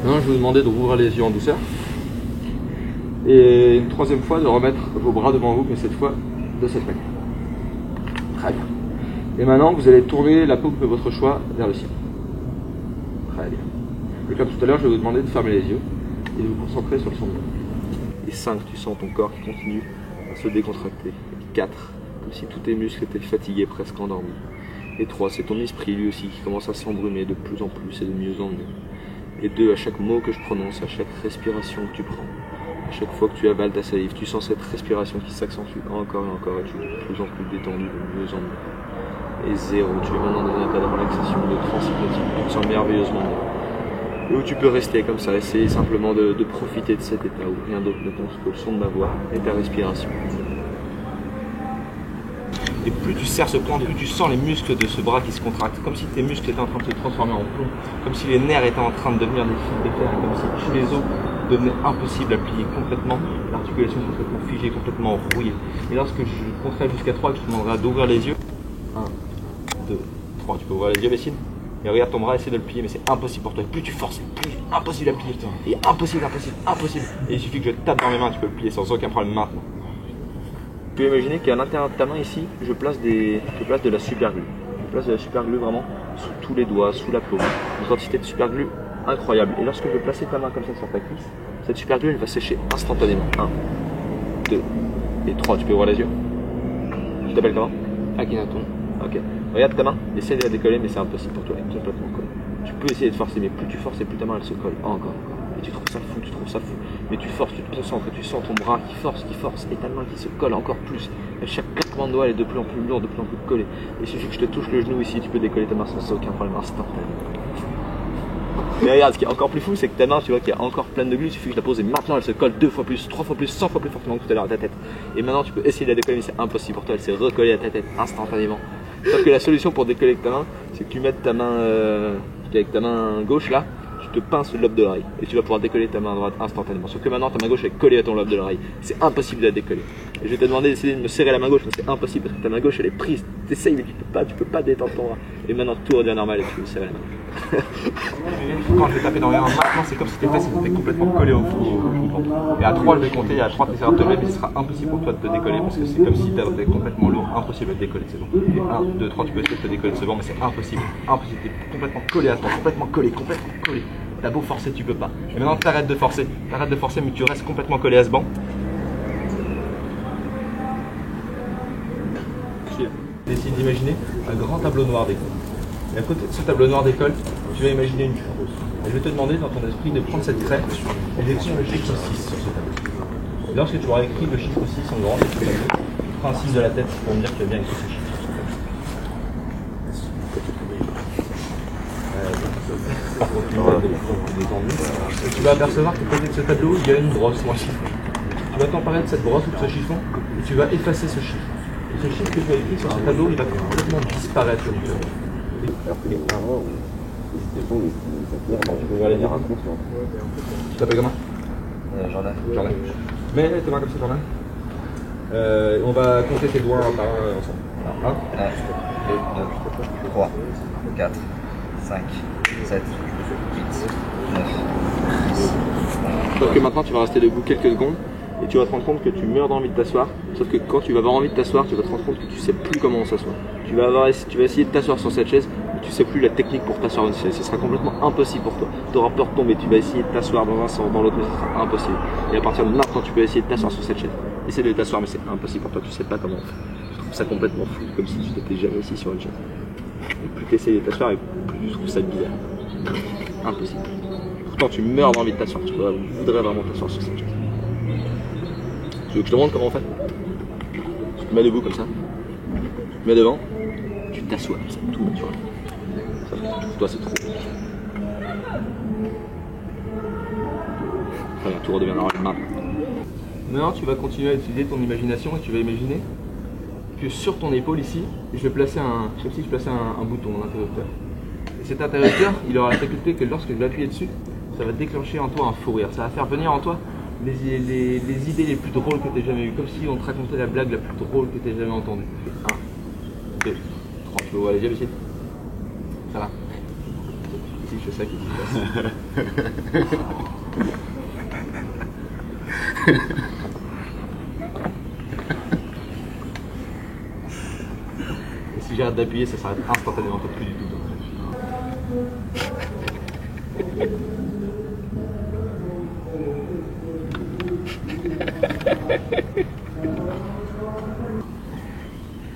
Maintenant, je vais vous demander de rouvrir les yeux en douceur. Et une troisième fois, de remettre vos bras devant vous, mais cette fois de cette manière. Très bien. Et maintenant, vous allez tourner la paume de votre choix vers le ciel. Très bien. Et comme tout à l'heure, je vais vous demander de fermer les yeux et de vous concentrer sur le son de l'eau. Et 5, tu sens ton corps qui continue à se décontracter. Et 4, comme si tous tes muscles étaient fatigués, presque endormis. Et 3, c'est ton esprit lui aussi qui commence à s'embrumer de plus en plus et de mieux en mieux. Et 2, à chaque mot que je prononce, à chaque respiration que tu prends, à chaque fois que tu avales ta salive, tu sens cette respiration qui s'accentue encore et encore, et tu es de plus en plus détendu, de mieux en mieux. Et 0, tu es maintenant dans un état de relaxation, de transhypnotique, tu te sens merveilleusement bien. Et où tu peux rester comme ça, essayer simplement de profiter de cet état où rien d'autre ne compte que le son de ma voix et ta respiration. Et plus tu serres ce plan, plus tu sens les muscles de ce bras qui se contractent, comme si tes muscles étaient en train de se transformer en plomb, comme si les nerfs étaient en train de devenir des fils de fer, comme si tous les os devenaient impossibles à plier complètement, l'articulation est complètement figée, complètement rouillée. Et lorsque je compterai jusqu'à 3, je te demanderai d'ouvrir les yeux. 1, 2, 3. Tu peux ouvrir les yeux, Vessine? Et regarde ton bras, essaie de le plier, mais c'est impossible pour toi. Plus tu forces, plus c'est impossible à plier. Et impossible, impossible, impossible. Et il suffit que je tape dans mes mains, tu peux le plier sans aucun problème maintenant. Tu peux imaginer qu'à l'intérieur de ta main ici, je place de la super glue. Je place de la super glue vraiment sous tous les doigts, sous la paume. Une quantité de super glue incroyable. Et lorsque je vais placer ta main comme ça sur ta cuisse, cette super glue elle va sécher instantanément. 1, 2 et 3. Tu peux ouvrir les yeux? Tu t'appelles comment? Akhenaton. Ok. Regarde ta main, essaie de la décoller, mais c'est impossible pour toi, elle est complètement collée. Tu peux essayer de forcer, mais plus tu forces et plus ta main elle se colle. Encore. Et tu trouves ça fou, tu trouves ça fou. Mais tu forces, tu te concentres, tu sens ton bras qui force, et ta main qui se colle encore plus. Et chaque claquement de doigt elle est de plus en plus lourde, de plus en plus collée. Et il suffit que je te touche le genou ici, tu peux décoller ta main sans aucun problème instantanément. Mais regarde, ce qui est encore plus fou, c'est que ta main, tu vois, qui est encore pleine de glue, il suffit que je la pose et maintenant elle se colle 2 fois plus, 3 fois plus, 100 fois plus fortement que tout à l'heure à ta tête. Et maintenant tu peux essayer de la décoller, mais c'est impossible pour toi, elle s'est recollée à ta tête instantanément. Sauf que la solution pour décoller avec ta main, c'est que tu mettes ta main, avec ta main gauche là, tu te pinces le lobe de l'oreille et tu vas pouvoir décoller ta main droite instantanément. Sauf que maintenant ta main gauche est collée à ton lobe de l'oreille. C'est impossible de la décoller. Et je vais te demander d'essayer de me serrer la main gauche, mais c'est impossible parce que ta main gauche elle est prise. T'essayes mais tu peux pas détendre ton bras. Et maintenant tout redevient normal et tu peux serrer la main. Quand je vais taper dans les mains, maintenant c'est comme si tes fesses étaient complètement collées au fond. Et à 3 je vais compter, et à 3 tu essaieras de te lever, mais ce sera impossible pour toi de te décoller parce que c'est comme si tu étais complètement lourd, impossible de te décoller de ce banc. Et 1, 2, 3 tu peux essayer de te décoller de ce banc, mais c'est impossible. Impossible, tu es complètement collé à ce banc, complètement collé. T'as beau forcer, tu peux pas. Et maintenant t'arrêtes de forcer, mais tu restes complètement collé à ce banc. Essaye d'imaginer un grand tableau noir d'école. Et à côté de ce tableau noir d'école, tu vas imaginer une chose. Et je vais te demander dans ton esprit de prendre cette craie et d'écrire le chiffre 6 sur ce tableau. Et lorsque tu auras écrit le chiffre 6 en grand sur ce tableau, tu feras un 6 de la tête pour me dire que tu as bien écrit ce chiffre. Et tu vas apercevoir que côté de ce tableau, il y a une brosse ou un chiffon. Tu vas t'emparer de cette brosse ou de ce chiffon et tu vas effacer ce chiffre. Et ce chiffre que tu as écrit sur ce tableau, il va complètement disparaître au milieu. Tu t'appelles comment? Jordan. Mets tes mains comme ça, Jordan. On va compter tes doigts un par un ensemble. 1, 2, 3, 4, 5, 7, 8, 9, 10. Sauf que maintenant tu vas rester debout quelques secondes et tu vas te rendre compte que tu meurs d'envie de t'asseoir. Sauf que quand tu vas avoir envie de t'asseoir, tu vas te rendre compte que tu sais plus comment on s'assoit. Tu vas essayer de t'asseoir sur cette chaise, mais tu sais plus la technique pour t'asseoir une chaise. Ce sera complètement impossible pour toi. Tu auras peur de tomber, tu vas essayer de t'asseoir dans un sens, dans l'autre, mais ce sera impossible. Et à partir de maintenant, tu peux essayer de t'asseoir sur cette chaise. Essaie de t'asseoir, mais c'est impossible pour toi, tu sais pas comment. Je trouve ça complètement fou, comme si tu t'étais jamais assis sur une chaise. Et plus tu essayes de t'asseoir, et plus tu trouves ça bizarre. Impossible. Pourtant, tu meurs d'envie de t'asseoir. Tu voudrais vraiment t'asseoir sur cette chaise. Tu veux que je te montre comment on fait? Tu te mets debout comme ça. Tu te mets devant. Tu t'assois, c'est tout naturel. Ça, pour toi, c'est trop. Très bien, tout redevient normal maintenant. Maintenant, tu vas continuer à utiliser ton imagination et tu vas imaginer que sur ton épaule ici, je vais placer comme si je plaçais un bouton, un interrupteur. Et cet interrupteur, il aura la faculté que lorsque je vais appuyer dessus, ça va déclencher en toi un fou rire. Ça va faire venir en toi les idées les plus drôles que tu aies jamais eues, comme si on te racontait la blague la plus drôle que tu aies jamais entendue. 1, 2, 3, tu peux voir les yeux ici? Ça va? aussi, je sais qu'il est efficace. Et si j'arrête d'appuyer, ça s'arrête instantanément, plus du tout.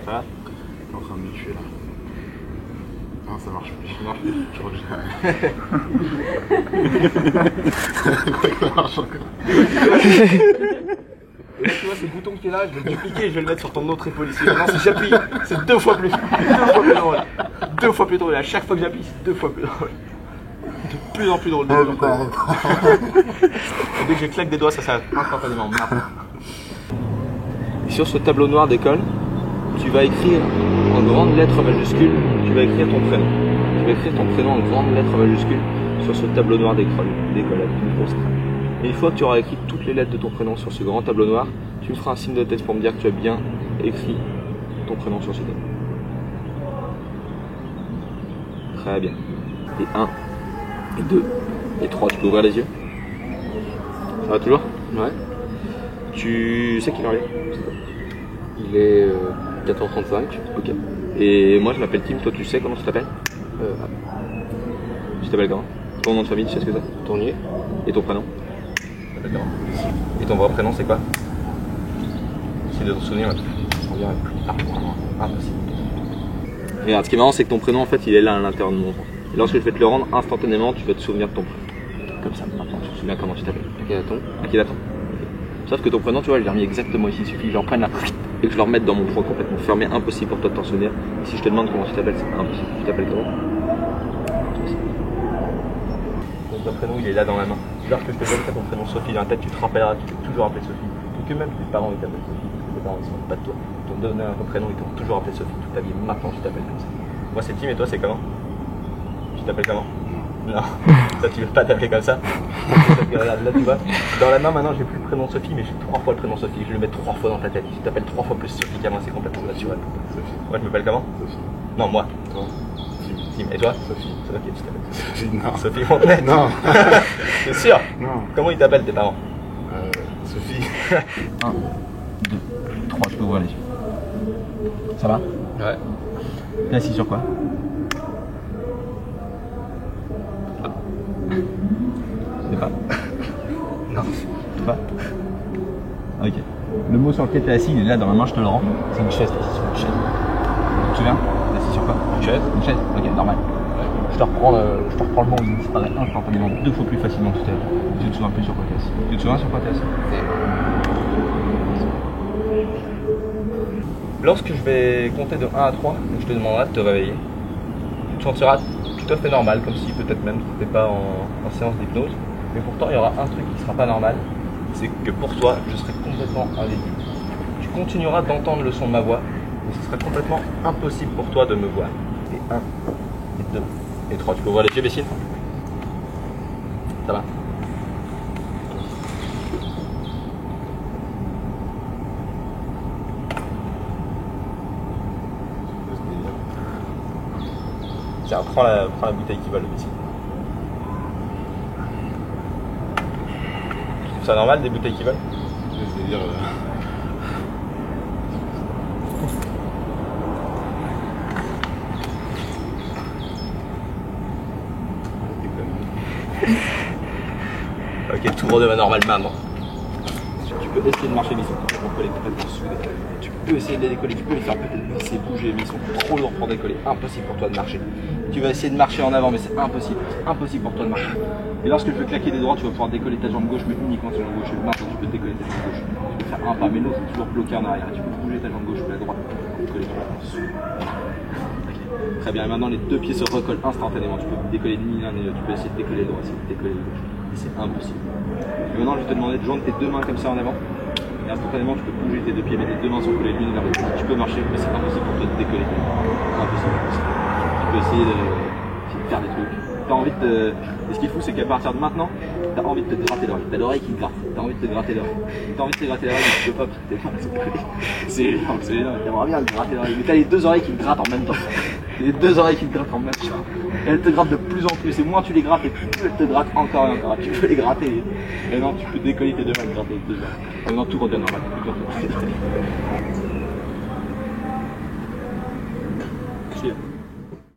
Ça va? T'es en train de me tuer là. Non, ça marche plus. Ça marche plus. Je reviens. Ça marche encore. Et là, tu vois ce bouton qui est là, je vais le dupliquer et je vais le mettre sur ton autre épaule ici. Maintenant, si j'appuie, c'est 2 fois plus. 2 fois plus drôle. 2 fois plus drôle. Et à chaque fois que j'appuie, c'est 2 fois plus drôle. De plus en plus drôle. Et dès que je claque des doigts, ça s'arrête instantanément. Et sur ce tableau noir d'école, tu vas écrire en grandes lettres majuscules, tu vas écrire ton prénom. Tu vas écrire ton prénom en grandes lettres majuscules sur ce tableau noir d'école avec une grosse craie. Et une fois que tu auras écrit toutes les lettres de ton prénom sur ce grand tableau noir, tu me feras un signe de tête pour me dire que tu as bien écrit ton prénom sur ce tableau. Très bien. Et 1, et 2, et 3, tu peux ouvrir les yeux? Ça va toujours? Ouais. Tu sais quelle heure il est? Il est 4h35. Ok. Et moi je m'appelle Tim, toi tu sais comment tu t'appelles? Tu t'appelles comment? Ton nom de famille, tu sais ce que c'est? Tournier. Et ton prénom? Tu t'appelles comment? Et ton vrai prénom c'est quoi? Essaye de te souvenir, on dirait plus tard. Impossible. Et regarde, ce qui est marrant c'est que ton prénom en fait il est là à l'intérieur de mon ventre. Et lorsque je vais te le rendre, instantanément tu vas te souvenir de ton prénom. Comme ça, maintenant tu te souviens comment tu t'appelles. Akhenaton. Akhenaton. Sauf que ton prénom, tu vois, je l'ai remis exactement ici. Il suffit que je le reprenne là et que je le remette dans mon front complètement fermé. Impossible pour toi de t'en souvenir. Et si je te demande comment tu t'appelles, c'est impossible. Tu t'appelles comment? Ton prénom, il est là dans la main. Lorsque je te donne ton prénom Sophie dans la tête, tu te rappelleras, tu t'es toujours appelé Sophie. Et que même tes parents ils t'appellent Sophie, parce que tes parents ils sont pas de toi. Ils t'ont donné ton prénom, ils t'ont toujours appelé Sophie toute ta vie. Maintenant, tu t'appelles comme ça. Moi, c'est Tim et toi, c'est comment? Tu t'appelles comment? Non, ça tu veux pas t'appeler comme ça. Regarde, là tu vois, dans la main maintenant j'ai plus le prénom Sophie, mais j'ai 3 fois le prénom Sophie, je le mets 3 fois dans ta tête. Tu t'appelles 3 fois plus Sophie qu'à moi, c'est complètement naturel. Sophie. Moi je m'appelle comment? Sophie. Non, moi. Toi. Tim. Et toi? Sophie. Ok, tu t'appelles Sophie. Non. Sophie Fontenay. Non. C'est sûr? Non. Comment ils t'appellent tes parents? Sophie. 1, 2, 3, je peux ouvrir les yeux. Ça va? Ouais. T'es assis sur quoi? C'est pas. Non. C'est pas. Ok. Le mot sur lequel t'es assis, il est là dans ma main, je te le rends. C'est une chaise, t'es assis sur une chaise. Tu te souviens? T'es assis sur quoi? Une chaise. Une chaise. Ok, normal. Je te reprends le mot, il disparaît instantanément 2 fois plus facilement tout à l'heure. Tu te souviens plus sur quoi t'es assis? Tu te souviens sur quoi t'es assis? Lorsque je vais compter de 1 à 3, je te demanderai de te réveiller. Tu te sentiras tout à fait normal, comme si peut-être même tu n'étais pas en séance d'hypnose. Mais pourtant, il y aura un truc qui ne sera pas normal, c'est que pour toi, je serai complètement invisible. Tu continueras d'entendre le son de ma voix, mais ce sera complètement impossible pour toi de me voir. Et 1, et 2, et 3. Tu peux voir les yeux, Bessine? Ça va? Tiens, prends la bouteille qui vole, Bessine. Tu trouves ça normal, des bouteilles qui volent? C'est-à-dire. Ok, tout redevient normal maintenant. Tu peux essayer de marcher, mais ils sont complètement soudés. Tu peux essayer de les décoller, tu peux les faire peut-être glisser, bouger, mais ils sont trop lourds pour décoller. Impossible pour toi de marcher. Tu vas essayer de marcher en avant, mais c'est impossible. C'est impossible pour toi de marcher. Et lorsque je veux claquer des droits, tu vas pouvoir décoller ta jambe gauche, mais uniquement ta jambe gauche. Et maintenant, tu peux décoller ta jambe gauche. Tu peux faire un pas, mais l'autre est toujours bloqué en arrière. Tu peux bouger ta jambe gauche ou la droite pour décoller ton genou. Très bien, et maintenant les 2 pieds se recollent instantanément. Tu peux décoller ni l'un ni l'autre. Tu peux essayer de décoller le droit, essayer de décoller le gauche. Et c'est impossible. Et maintenant, je vais te demander de joindre tes 2 mains comme ça en avant. Et instantanément, tu peux bouger tes 2 pieds, mais tes 2 mains sont collées l'une vers l'autre. Tu peux marcher, mais c'est impossible pour toi de décoller. Impossible. Tu peux essayer de faire des trucs. T'as envie de. Et ce qu'il faut, c'est qu'à partir de maintenant, t'as envie de te gratter l'oreille. T'as l'oreille qui te gratte. T'as envie de te gratter l'oreille. T'as envie de te gratter l'oreille, mais tu peux pas parce que tes mains sont collées. C'est énorme, c'est énorme. T'aimerais bien te gratter l'oreille. Mais t'as les deux oreilles qui te grattent en même temps. Les deux oreilles qui te grattent en même temps. Et elles te grattent de plus en plus. Et moins tu les grattes, et plus elles te grattent encore et encore. Tu peux les gratter. Et maintenant, tu peux décoller tes deux mains et gratter les deux oreilles. Et maintenant, tout revient normal. Si.